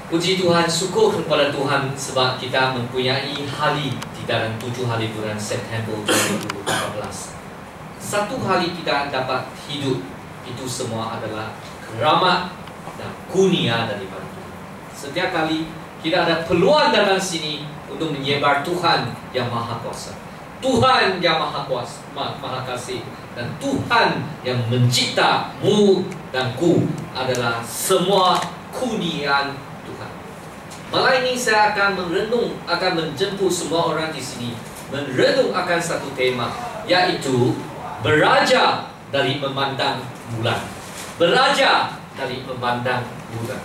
Puji Tuhan, syukur kepada Tuhan sebab kita mempunyai hari di dalam 7 hari bulan September 2018. Satu hari kita dapat hidup, itu semua adalah rahmat dan kurnia daripada Tuhan. Setiap kali kita ada peluang datang sini untuk menyebar Tuhan yang Maha Kuasa, Tuhan yang Maha Kuasa, Maha Kasih, dan Tuhan yang menciptamu dan ku adalah semua kurniaan Tuhan. Malam ini saya akan merenung, akan menjemput semua orang di sini merenung akan satu tema, yaitu belajar dari memandang bulan. Belajar dari memandang bulan.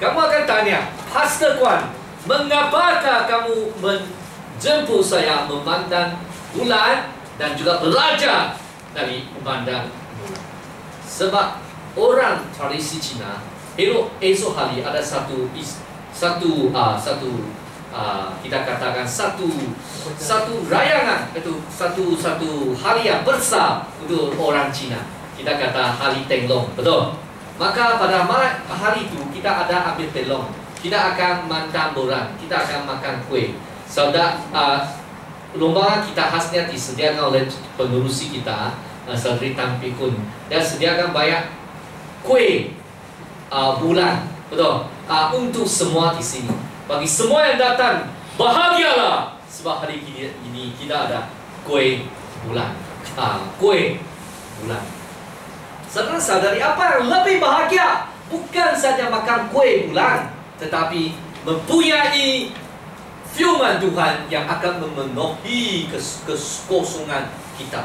Kamu akan tanya, Pastor Kwan, mengapakah kamu menjemput saya memandang bulan dan juga belajar dari memandang bulan? Sebab orang tradisi Cina, esok hari ada kita katakan satu rayangan, itu satu hari yang besar untuk orang Cina. Kita kata hari Tenglong, betul? Maka pada hari itu kita ada ambil telong, kita akan mandang bulan, kita akan makan kue. Lomba kita khasnya disediakan oleh pengurusi kita, Saudari Tan Pikun, dan sediakan banyak kue bulan, betul? Untuk semua di sini. Bagi semua yang datang, bahagialah sebab hari ini kita ada kue bulan. Kue bulan. Saudara-saudari, apa yang lebih bahagia? Bukan saja makan kue bulan, tetapi mempunyai firman Tuhan yang akan memenuhi kekosongan kita.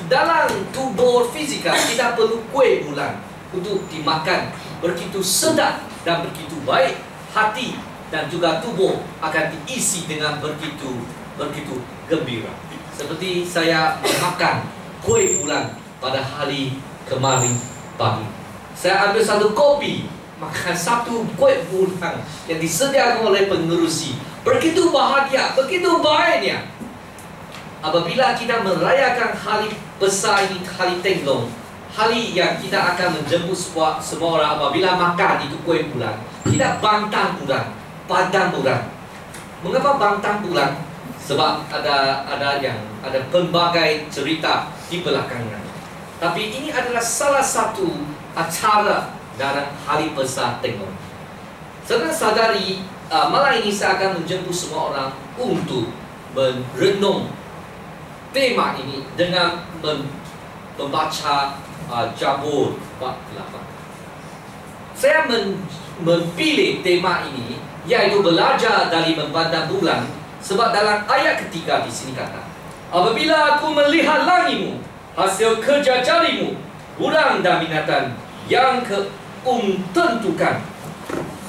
Dalam tubuh fisika kita perlu kue bulan untuk dimakan. Begitu sedap dan begitu baik, hati dan juga tubuh akan diisi dengan begitu gembira. Seperti saya makan kue bulan pada hari kemarin pagi. Saya ambil satu kopi, makan satu kue bulan yang disediakan oleh pengurusi. Begitu bahagia, begitu baiknya. Apabila kita merayakan hari besar ini, hari Tenglong, hari yang kita akan menjemput semua orang, apabila makan itu kue bulan, kita bantang bulan, padang bulan. Mengapa bantang bulan? Sebab ada pelbagai cerita di belakangnya. Tapi ini adalah salah satu acara dalam hari besar Tenglong. Saudara-saudari, malam ini saya akan menjemput semua orang untuk merenung tema ini dengan membaca Jabur 48. Saya memilih tema ini, yaitu belajar dari memandang bulan, sebab dalam ayat ketiga di sini kata, apabila aku melihat langitmu, hasil kerja jarimu, bulan dan binatang yang tentukan,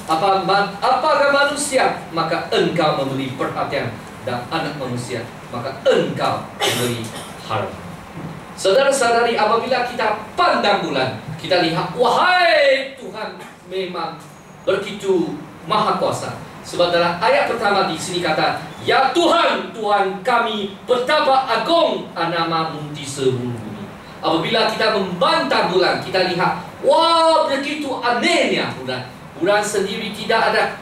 apakah manusia, maka engkau memberi perhatian, dan anak manusia, maka engkau memberi harap. Saudara-saudari, apabila kita pandang bulan, kita lihat, wahai Tuhan memang begitu maha kuasa. Sebab dalam ayat pertama di sini kata, ya Tuhan, Tuhan kami, betapa agung namamu di seluruh bumi. Apabila kita membantah bulan, kita lihat, wah begitu anehnya bulan. Bulan sendiri tidak ada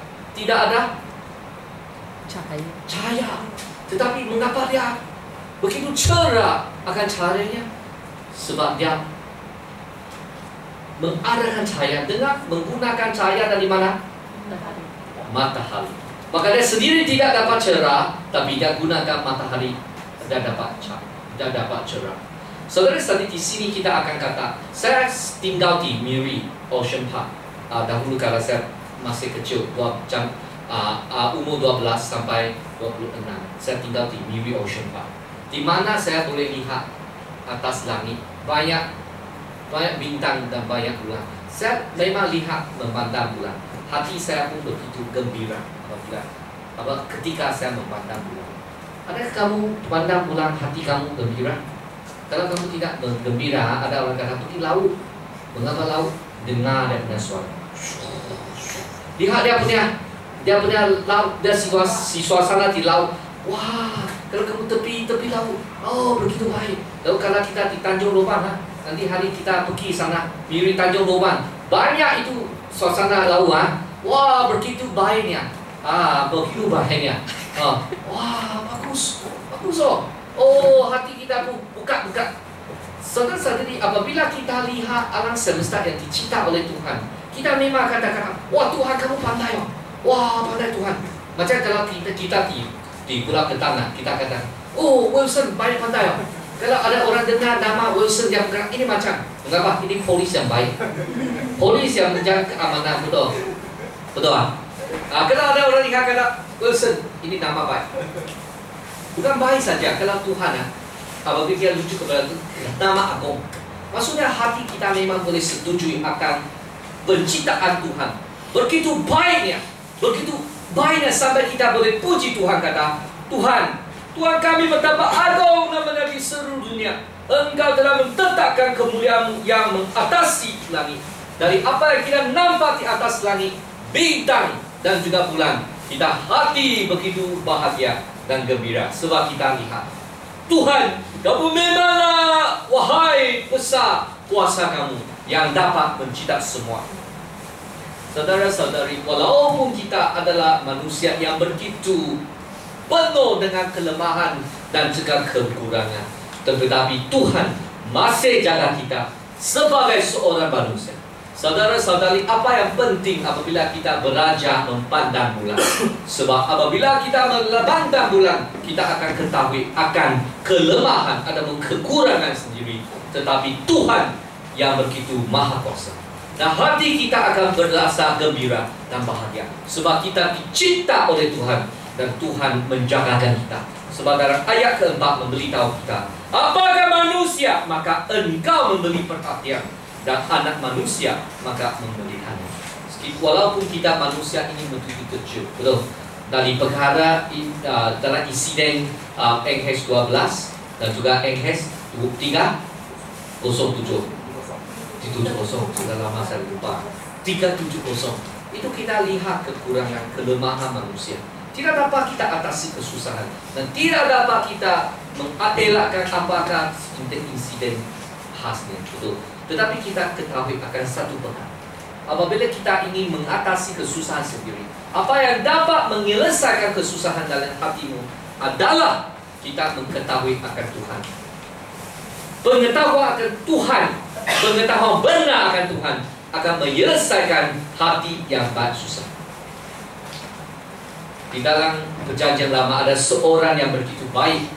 cahaya. Tetapi mengapa dia begitu cerah akan cahayanya? Sebab dia mengarahkan cahaya dengan menggunakan cahaya dari mana? Matahari. Maka dia sendiri tidak dapat cerah, tapi dia gunakan matahari dan dapat cerah. Saudara-saudari, di sini kita akan kata, saya tinggal di Miri Ocean Park. Dahulu kalau saya masih kecil, umur 12 sampai 26, saya tinggal di Miri Ocean Park, di mana saya boleh lihat atas langit banyak bintang dan banyak bulan. Saya memang lihat memandang bulan. Hati saya pun begitu gembira ketika saya memandang bulan. Adakah kamu pandang bulan hati kamu gembira? Kalau kamu tidak gembira, ada orang kata pergi laut. Mengapa laut? Dengar dia punya suara. Lihat dia punya laut, dia suasana di laut. Wah, kalau kamu tepi laut, oh begitu baik. Lalu kalau kita di Tanjung Lobang, nanti hari kita pergi sana, Miri Tanjung Lobang, banyak itu suasana laut, wah begitu baiknya, begitu baiknya, wah bagus, bagus oh hati kita pun buka. Saudara-saudari, apabila kita lihat alam semesta yang dicipta oleh Tuhan, kita memang katakan, wah Tuhan kamu pandai, wah pandai Tuhan. Macam kalau kita di Pulau Ketangan, kita katakan, oh Wilson banyak pandai. Kalau ada orang dengar nama Wilson yang bergerak, ini macam, mengapa? Ini polis yang baik, polis yang menjaga keamanan, betul, betul kalau ada orang yang kata Wilson, ini nama baik, bukan baik saja. Kalau Tuhan apabila dia lucu kepada nama agung, maksudnya hati kita memang boleh setuju akan penciptaan Tuhan. Begitu baiknya sampai kita boleh puji Tuhan, kata Tuhan kami betapa agung namanya di seluruh dunia. Engkau telah menetapkan kemuliaan-Mu yang mengatasi langit. Dari apa yang kita nampak di atas langit, bintang dan juga bulan, kita hati begitu bahagia dan gembira sebab kita lihat Tuhan, kamu memanglah wahai besar kuasa kamu yang dapat mencipta semua. Saudara-saudari, walaupun kita adalah manusia yang begitu penuh dengan kelemahan dan juga kekurangan, tetapi Tuhan masih jaga kita sebagai seorang manusia. Saudara-saudari, apa yang penting apabila kita belajar memandang bulan? Sebab apabila kita memandang bulan, kita akan ketahui akan kelemahan ataupun kekurangan sendiri. Tetapi Tuhan yang begitu maha kuasa. Dan hati kita akan berasa gembira dan bahagia. Sebab kita dicipta oleh Tuhan dan Tuhan menjagakan kita. Sebab dalam ayat keempat memberitahu kita, apakah manusia, maka engkau memberi perhatian, dan anak manusia maka memelihara. Walaupun kita manusia ini begitu kecil, betul. Dari perkara dalam insiden NH12 dan juga NH307 sudah lama saya lupa, 370 itu kita lihat kekurangan, kelemahan manusia. Tidak dapat kita atasi kesusahan dan tidak dapat kita mengelakkan apakah insiden khasnya, betul. Tetapi kita ketahui akan satu perkara. Apabila kita ingin mengatasi kesusahan sendiri, apa yang dapat menyelesaikan kesusahan dalam hatimu adalah kita mengetahui akan Tuhan. Pengetahuan akan Tuhan, pengetahuan benar akan Tuhan akan menyelesaikan hati yang baik susah. Di dalam Perjanjian Lama ada seorang yang begitu baik,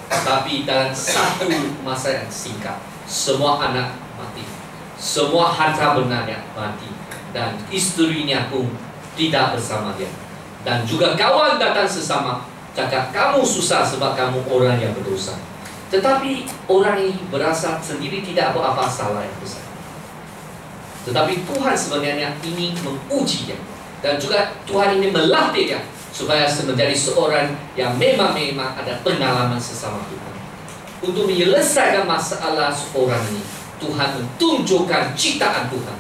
tapi dalam satu masa yang singkat semua anak mati, semua harta benarnya mati, dan istrinya pun tidak bersama dia. Dan juga kawan datang sesama cakap, kamu susah sebab kamu orang yang berdosa. Tetapi orang ini berasa sendiri tidak ada apa salah yang besar. Tetapi Tuhan sebenarnya ini menguji dia, dan juga Tuhan ini melatih dia supaya menjadi seorang yang memang ada pengalaman sesama Tuhan. Untuk menyelesaikan masalah seorang ini, Tuhan menunjukkan ciptaan Tuhan.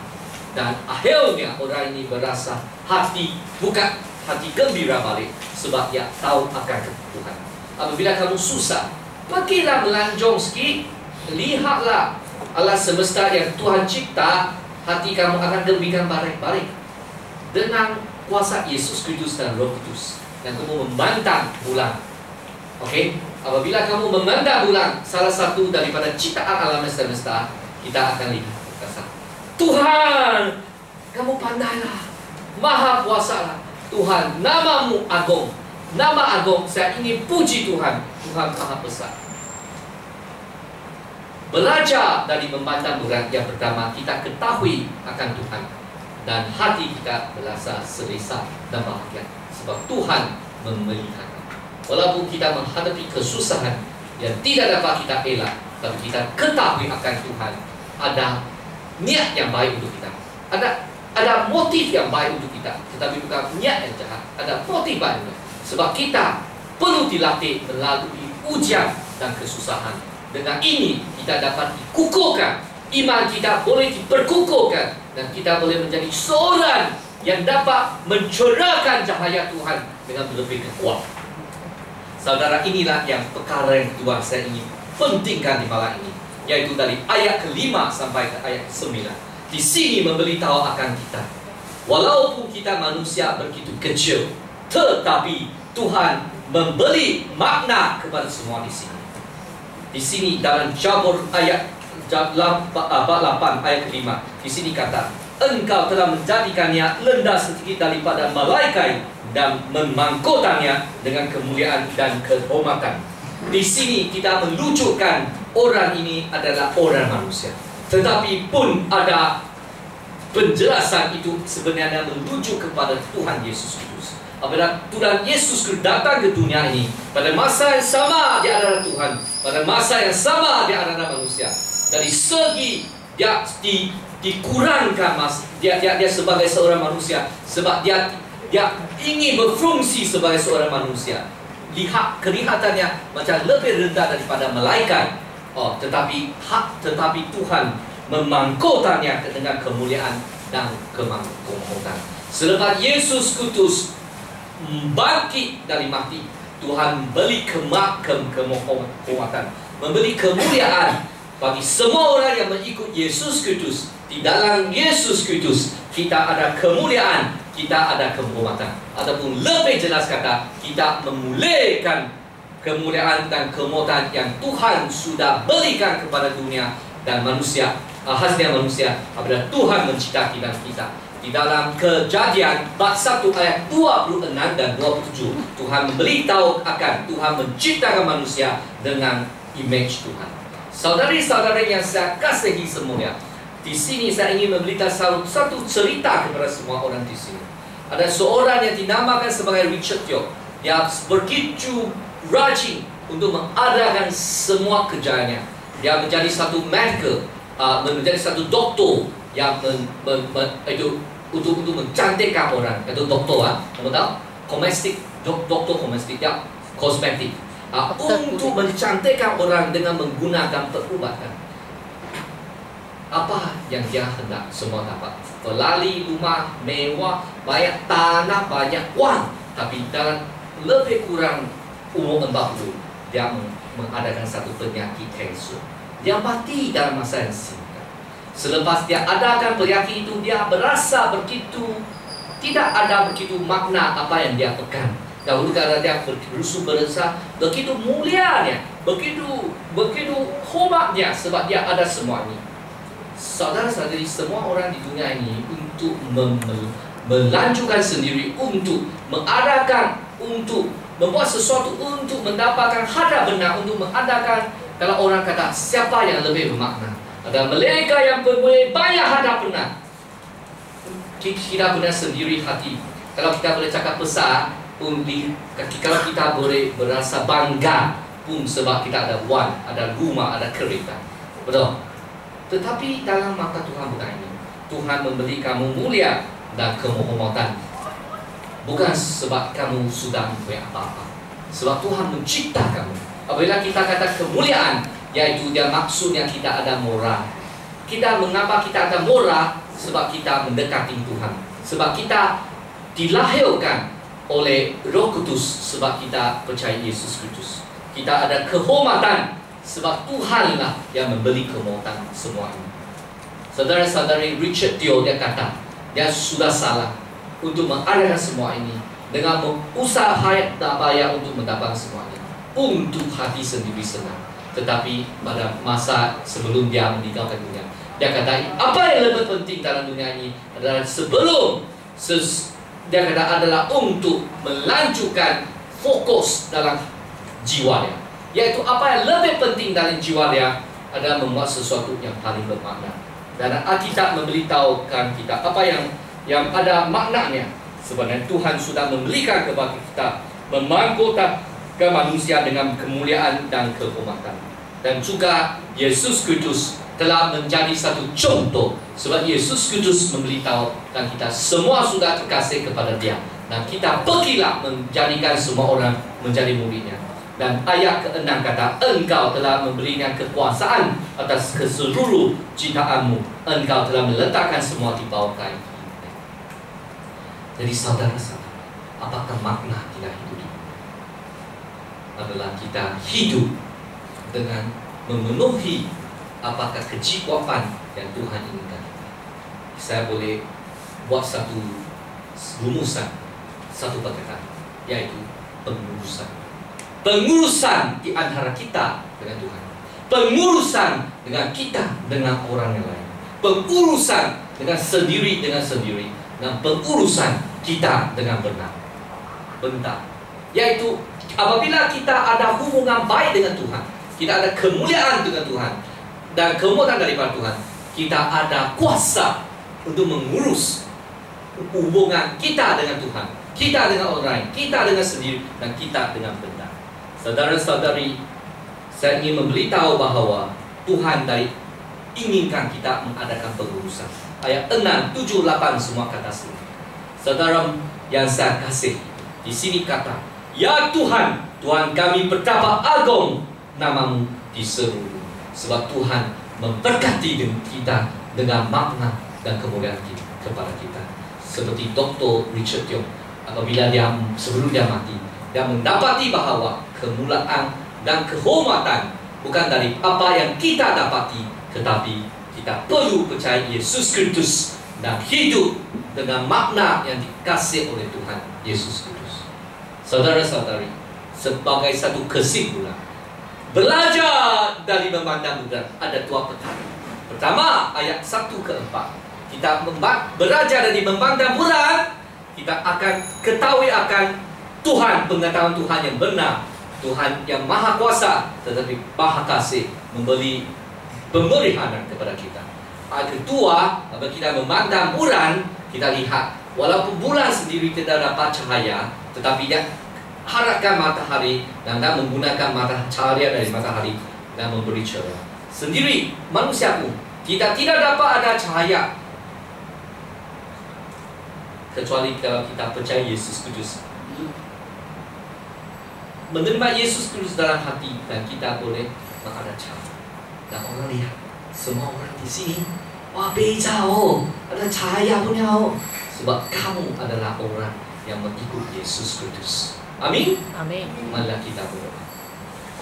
Dan akhirnya orang ini berasa hati, bukan hati gembira balik, sebab dia tahu akan Tuhan. Apabila kamu susah, pergilah melanjong sikit, lihatlah alam semesta yang Tuhan cipta, hati kamu akan gembira balik-balik. Dengan kuasa Yesus Kristus dan Roh Kudus, dan kamu memandang bulan. Okey, apabila kamu memandang bulan, salah satu daripada ciptaan alam semesta, kita akan lihat kata, Tuhan, kamu pandailah, maha kuasalah. Tuhan, namamu agung, nama agung. Saya ingin puji Tuhan, Tuhan maha besar. Belajar dari memandang bulan, yang pertama kita ketahui akan Tuhan, dan hati kita berasa selesa dan bahagia sebab Tuhan memelihara. Walaupun kita menghadapi kesusahan yang tidak dapat kita elak, tapi kita ketahui akan Tuhan ada niat yang baik untuk kita, ada motif yang baik untuk kita, tetapi bukan niat yang jahat, ada motif baik. Sebab kita perlu dilatih melalui ujian dan kesusahan. Dengan ini kita dapat dikukuhkan, iman kita boleh diperkukuhkan, dan kita boleh menjadi seorang yang dapat mencerahkan cahaya Tuhan dengan lebih kuat. Saudara, inilah yang perkara yang kedua saya ingin pentingkan di malam ini, yaitu dari ayat ke-5 sampai ke ayat ke-9. Di sini memberitahu akan kita Walaupun kita manusia begitu kecil, tetapi Tuhan memberi makna kepada semua di sini. Di sini dalam Jabur ayat 8 ayat ke-5, di sini kata, Engkau telah menjadikannya rendah sedikit daripada malaikat dan memangkotannya dengan kemuliaan dan kehormatan. Di sini kita menunjukkan orang ini adalah orang manusia. Tetapi pun ada penjelasan itu sebenarnya menuju kepada Tuhan Yesus Kristus. Apabila Tuhan Yesus Kristus datang ke dunia ini, pada masa yang sama dia adalah Tuhan, pada masa yang sama dia adalah manusia. Dari segi dia dikurangkan dia sebagai seorang manusia, sebab dia ingin berfungsi sebagai seorang manusia. Kelihatannya macam lebih rendah daripada malaikat. Tetapi Tuhan memangkotannya dengan kemuliaan dan kemangkotan. Selepas Yesus Kristus bangkit dari mati, Tuhan memberi kemahkotan, memberi kemuliaan bagi semua orang yang mengikut Yesus Kristus. Di dalam Yesus Kristus kita ada kemuliaan, kita ada kehormatan. Ataupun lebih jelas kata, kita memuliakan kemuliaan dan kehormatan yang Tuhan sudah berikan kepada dunia dan manusia, hasilnya manusia apabila Tuhan menciptakan kita. Di dalam Kejadian bab 1 ayat 26 dan 27, Tuhan memberitahu akan Tuhan menciptakan manusia dengan image Tuhan. Saudari-saudari yang saya kasihi semuanya, di sini saya ingin memberitahu satu cerita kepada semua orang di sini. Ada seorang yang dinamakan sebagai Richard Teo. Dia begitu rajin untuk mengadakan semua kerjanya. Dia menjadi satu medical, menjadi satu doktor yang untuk mencantikkan orang. Itu doktor, kamu tahu? Doktor komestik, ya, kosmetik. Untuk mencantikkan orang dengan menggunakan perubatan. Apa yang dia hendak semua dapat? Pelali, rumah mewah, banyak tanah, banyak wang. Tapi dalam lebih kurang umur 40, dia mengadakan satu penyakit kanser. Dia mati dalam masa yang singkat. Selepas dia adakan penyakit itu, dia berasa begitu tidak ada begitu makna apa yang dia pegang. Dahulu karena dia berasa begitu mulianya, begitu hormatnya, sebab dia ada semua ini. Saudara-saudari, semua orang di dunia ini untuk melanjutkan sendiri, untuk mengadakan, untuk membuat sesuatu, untuk mendapatkan hadap benar, untuk mengadakan. Kalau orang kata siapa yang lebih bermakna, ada mereka yang boleh banyak hadap benar. Kita benar sendiri hati. Kalau kita boleh cakap besar pun, kalau kita boleh berasa bangga pun, sebab kita ada wang, ada rumah, ada kereta, betul. Tetapi dalam mata Tuhan bukan ini. Tuhan memberi kamu mulia dan kehormatan, bukan sebab kamu sudah mempunyai apa-apa, sebab Tuhan mencipta kamu. Apabila kita kata kemuliaan, yaitu dia maksudnya kita ada moral. Mengapa kita ada moral? Sebab kita mendekati Tuhan, sebab kita dilahirkan oleh Roh Kudus, sebab kita percaya Yesus Kristus. Kita ada kehormatan sebab Tuhanlah yang memberi kehormatan semua ini. Saudara-saudari, Richard Teo dia kata dia sudah salah untuk mengadakan semua ini dengan usaha hayat tak bayar untuk mendapatkan semua ini untuk hati sendiri senang. Tetapi pada masa sebelum dia meninggalkan dunia, dia kata apa yang lebih penting dalam dunia ini adalah dia kata adalah untuk melanjutkan fokus dalam jiwanya, yaitu apa yang lebih penting dalam jiwa dia adalah membuat sesuatu yang paling bermakna. Dan Alkitab memberitahukan kita apa yang ada maknanya. Sebenarnya Tuhan sudah memberikan kepada kita, memangkotakan manusia dengan kemuliaan dan kehormatan. Dan juga Yesus Kristus telah menjadi satu contoh, sebab Yesus Kristus memberitahukan kita semua sudah terkasih kepada Dia, dan kita pergilah menjadikan semua orang menjadi muridnya. Dan ayat ke-6 kata, Engkau telah memberinya kekuasaan atas keseluruh ciptaanmu. Engkau telah meletakkan semua di bawah kaki. Jadi saudara-saudara, apakah makna kita hidup? Adalah kita hidup dengan memenuhi apakah kejiwaan yang Tuhan inginkan. Saya boleh buat satu rumusan, satu perkataan, yaitu pengurusan. Pengurusan di antara kita dengan Tuhan, pengurusan dengan kita dengan orang yang lain, pengurusan dengan sendiri, dan pengurusan kita dengan benar. Yaitu apabila kita ada hubungan baik dengan Tuhan, kita ada kemuliaan dengan Tuhan dan kemuliaan daripada Tuhan, kita ada kuasa untuk mengurus hubungan kita dengan Tuhan, kita dengan orang lain, kita dengan sendiri, dan kita dengan benar. Saudara-saudari, saya ingin memberitahu bahawa Tuhan inginkan kita mengadakan pengurusan. Ayat 6, 7, 8 semua kata sini. Saudara yang saya kasih, di sini kata, ya Tuhan, Tuhan kami betapa agung namamu di seluruh dunia. Sebab Tuhan memberkati kita dengan makna dan kemuliaan kepada kita. Seperti Dr. Richard Yong, apabila sebelum dia mati, dia mendapati bahawa kemuliaan dan kehormatan bukan dari apa yang kita dapati, tetapi kita perlu percaya Yesus Kristus dan hidup dengan makna yang dikasih oleh Tuhan Yesus Kristus. Saudara-saudari, sebagai satu kesimpulan, belajar dari memandang bulan ada dua perkara. Pertama, ayat 1 ke 4. Kita belajar dari memandang bulan, kita akan ketahui akan Tuhan, pengetahuan Tuhan yang benar, Tuhan yang maha kuasa tetapi maha kasih, memberi pemeliharaan kepada kita. Kedua, apabila kita memandang bulan, kita lihat walaupun bulan sendiri tidak dapat cahaya, tetapi dia harapkan matahari dan menggunakan cahaya dari matahari dan memberi cahaya. Sendiri manusia pun kita tidak dapat ada cahaya kecuali kalau kita percaya Yesus Kristus, menerima Yesus Kristus dalam hati, dan kita boleh ada cahaya. Dan orang lihat, semua orang di sini, wah beza ada cahaya punya sebab kamu adalah orang yang mengikut Yesus Kristus. Amin. Amin. Marilah kita berdoa.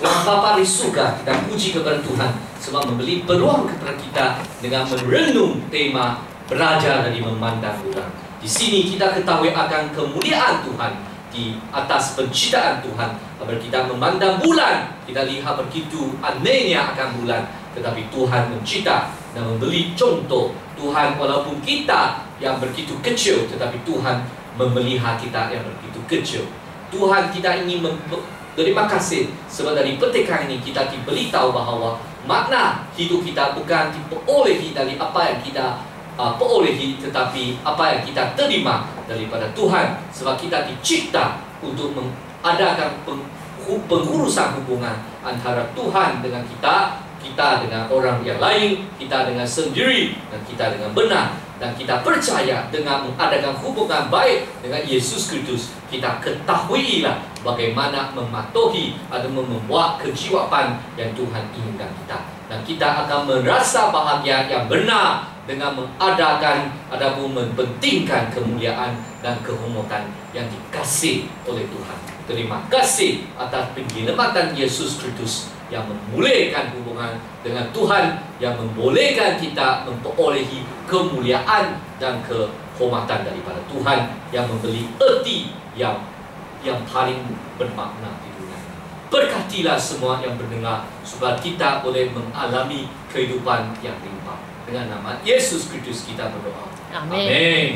Tuhan Bapa di surga, kita puji kepada Tuhan sebab memberi peluang kepada kita dengan merenung tema belajar dari memandang bulan. Di sini kita ketahui akan kemuliaan Tuhan di atas penciptaan Tuhan. Apabila kita memandang bulan, kita lihat begitu anehnya akan bulan, tetapi Tuhan mencipta dan memberi contoh. Tuhan walaupun kita yang begitu kecil, tetapi Tuhan memelihara kita yang begitu kecil. Tuhan, kita ingin terima kasih sebab dari petikan ini kita diberitahu bahawa makna hidup kita bukan diperolehi dari apa yang kita perolehi, tetapi apa yang kita terima daripada Tuhan. Sebab kita dicipta untuk mengadakan pengurusan hubungan antara Tuhan dengan kita, kita dengan orang yang lain, kita dengan sendiri, dan kita dengan benar. Dan kita percaya dengan mengadakan hubungan baik dengan Yesus Kristus, kita ketahuilah bagaimana mematuhi atau membuat kejiwaan yang Tuhan inginkan kita. Dan kita akan merasa bahagia yang benar dengan mengadakan ataupun mempentingkan kemuliaan dan kehormatan yang dikasih oleh Tuhan. Terima kasih atas penyelamatan Yesus Kristus yang memulihkan hubungan dengan Tuhan, yang membolehkan kita memperolehi kemuliaan dan kehormatan daripada Tuhan, yang memberi erti yang paling bermakna di dunia. Berkatilah semua yang mendengar supaya kita boleh mengalami kehidupan yang limpah. Dengan nama Yesus Kristus kita berdoa. Amin. Amin.